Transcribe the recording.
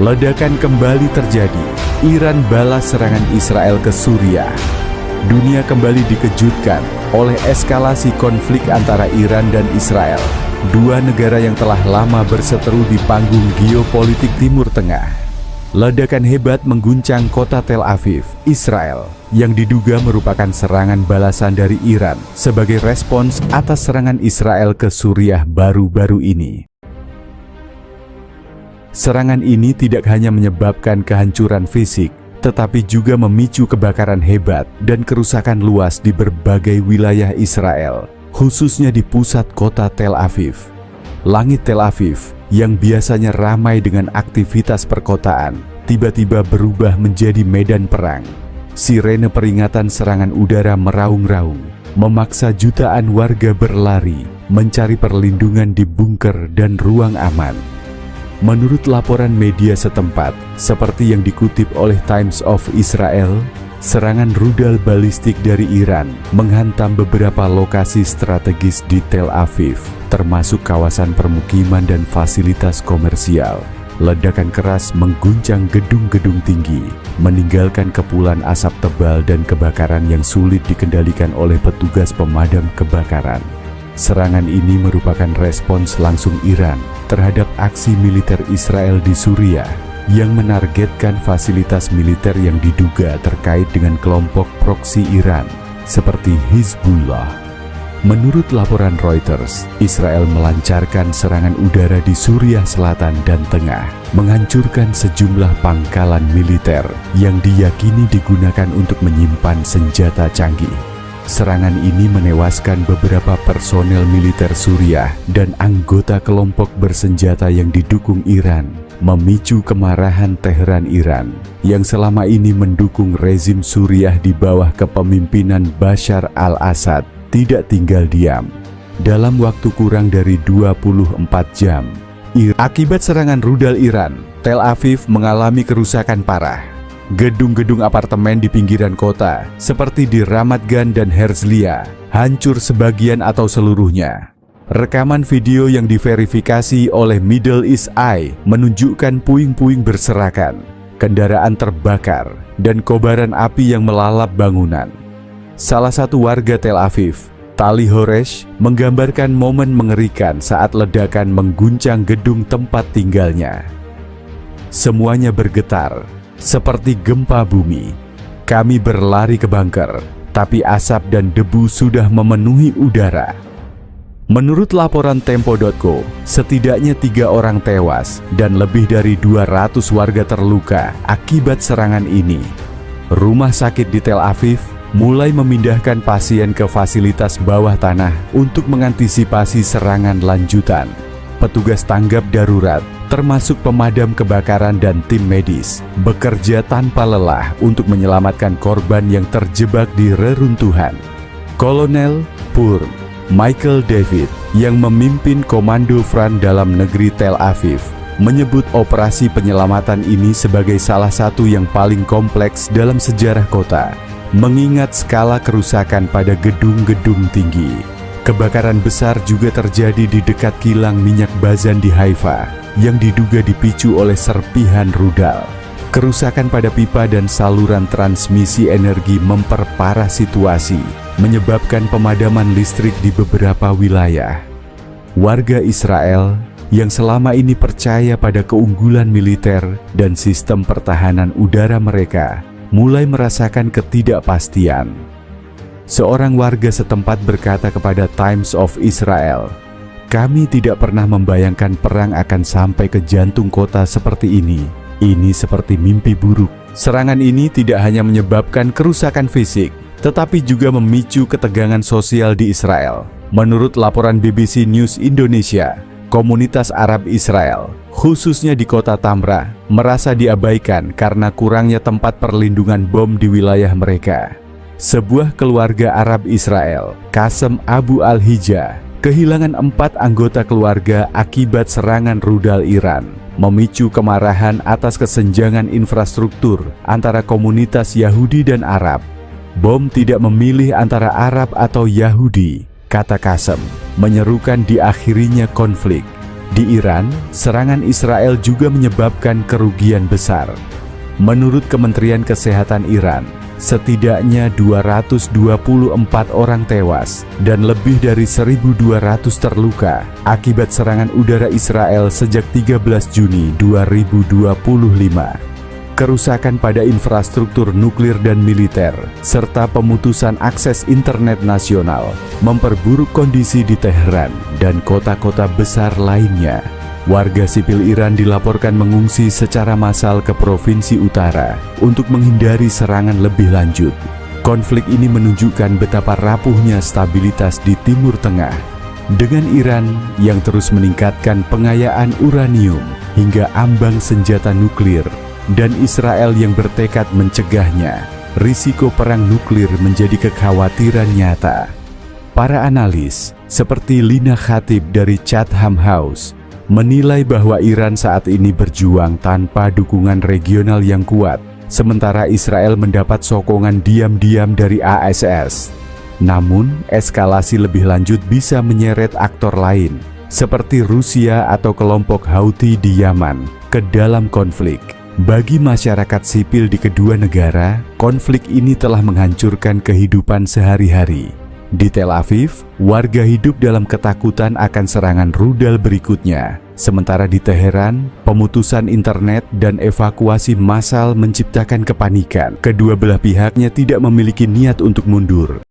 Ledakan kembali terjadi. Iran balas serangan Israel ke Suriah. Dunia kembali dikejutkan oleh eskalasi konflik antara Iran dan Israel, dua negara yang telah lama berseteru di panggung geopolitik Timur Tengah. Ledakan hebat mengguncang kota Tel Aviv, Israel, yang diduga merupakan serangan balasan dari Iran sebagai respons atas serangan Israel ke Suriah baru-baru ini. Serangan ini tidak hanya menyebabkan kehancuran fisik, tetapi juga memicu kebakaran hebat dan kerusakan luas di berbagai wilayah Israel, khususnya di pusat kota Tel Aviv. Langit Tel Aviv yang biasanya ramai dengan aktivitas perkotaan, tiba-tiba berubah menjadi medan perang. Sirene peringatan serangan udara meraung-raung, memaksa jutaan warga berlari, mencari perlindungan di bunker dan ruang aman. Menurut laporan media setempat, seperti yang dikutip oleh Times of Israel, serangan rudal balistik dari Iran menghantam beberapa lokasi strategis di Tel Aviv, termasuk kawasan permukiman dan fasilitas komersial. Ledakan keras mengguncang gedung-gedung tinggi, meninggalkan kepulan asap tebal dan kebakaran yang sulit dikendalikan oleh petugas pemadam kebakaran. Serangan ini merupakan respons langsung Iran terhadap aksi militer Israel di Suriah yang menargetkan fasilitas militer yang diduga terkait dengan kelompok proksi Iran seperti Hizbullah. Menurut laporan Reuters, Israel melancarkan serangan udara di Suriah Selatan dan Tengah, menghancurkan sejumlah pangkalan militer yang diyakini digunakan untuk menyimpan senjata canggih. Serangan ini menewaskan beberapa personel militer Suriah dan anggota kelompok bersenjata yang didukung Iran, memicu kemarahan Teheran Iran yang selama ini mendukung rezim Suriah di bawah kepemimpinan Bashar al-Assad tidak tinggal diam. Dalam waktu kurang dari 24 jam, akibat serangan rudal Iran, Tel Aviv mengalami kerusakan parah. Gedung-gedung apartemen di pinggiran kota, seperti di Ramat Gan dan Herzliya, hancur sebagian atau seluruhnya. Rekaman video yang diverifikasi oleh Middle East Eye menunjukkan puing-puing berserakan, kendaraan terbakar, dan kobaran api yang melalap bangunan. Salah satu warga Tel Aviv, Tali Horesh, menggambarkan momen mengerikan saat ledakan mengguncang gedung tempat tinggalnya. Semuanya bergetar, seperti gempa bumi. Kami berlari ke bunker, tapi asap dan debu sudah memenuhi udara. Menurut laporan Tempo.co, setidaknya 3 orang tewas dan lebih dari 200 warga terluka akibat serangan ini. Rumah sakit di Tel Aviv mulai memindahkan pasien ke fasilitas bawah tanah untuk mengantisipasi serangan lanjutan. Petugas tanggap darurat, termasuk pemadam kebakaran dan tim medis, bekerja tanpa lelah untuk menyelamatkan korban yang terjebak di reruntuhan. Kolonel Purn Michael David, yang memimpin Komando Front Dalam Negeri Tel Aviv, menyebut operasi penyelamatan ini sebagai salah satu yang paling kompleks dalam sejarah kota, mengingat skala kerusakan pada gedung-gedung tinggi. Kebakaran besar juga terjadi di dekat kilang minyak Bazan di Haifa yang diduga dipicu oleh serpihan rudal. Kerusakan pada pipa dan saluran transmisi energi memperparah situasi, menyebabkan pemadaman listrik di beberapa wilayah. Warga Israel yang selama ini percaya pada keunggulan militer dan sistem pertahanan udara mereka mulai merasakan ketidakpastian. Seorang warga setempat berkata kepada Times of Israel, "Kami tidak pernah membayangkan perang akan sampai ke jantung kota seperti ini. Ini seperti mimpi buruk." Serangan ini tidak hanya menyebabkan kerusakan fisik, tetapi juga memicu ketegangan sosial di Israel. Menurut laporan BBC News Indonesia, komunitas Arab Israel, khususnya di kota Tamra, merasa diabaikan karena kurangnya tempat perlindungan bom di wilayah mereka. Sebuah keluarga Arab Israel, Qasem Abu Al-Hija, kehilangan 4 anggota keluarga akibat serangan rudal Iran, memicu kemarahan atas kesenjangan infrastruktur antara komunitas Yahudi dan Arab. Bom tidak memilih antara Arab atau Yahudi, kata Qasem, menyerukan diakhirinya konflik. Di Iran, serangan Israel juga menyebabkan kerugian besar. Menurut Kementerian Kesehatan Iran, setidaknya 224 orang tewas dan lebih dari 1.200 terluka akibat serangan udara Israel sejak 13 Juni 2025. Kerusakan pada infrastruktur nuklir dan militer, serta pemutusan akses internet nasional memperburuk kondisi di Teheran dan kota-kota besar lainnya. Warga sipil Iran dilaporkan mengungsi secara massal ke provinsi utara untuk menghindari serangan lebih lanjut. Konflik ini menunjukkan betapa rapuhnya stabilitas di Timur Tengah. Dengan Iran yang terus meningkatkan pengayaan uranium hingga ambang senjata nuklir, dan Israel yang bertekad mencegahnya, risiko perang nuklir menjadi kekhawatiran nyata. Para analis, seperti Lina Khatib dari Chatham House, menilai bahwa Iran saat ini berjuang tanpa dukungan regional yang kuat, sementara Israel mendapat sokongan diam-diam dari ASS. Namun, eskalasi lebih lanjut bisa menyeret aktor lain, seperti Rusia atau kelompok Houthi di Yaman, ke dalam konflik. Bagi masyarakat sipil di kedua negara, konflik ini telah menghancurkan kehidupan sehari-hari. Di Tel Aviv, warga hidup dalam ketakutan akan serangan rudal berikutnya. Sementara di Teheran, pemutusan internet dan evakuasi massal menciptakan kepanikan. Kedua belah pihaknya tidak memiliki niat untuk mundur.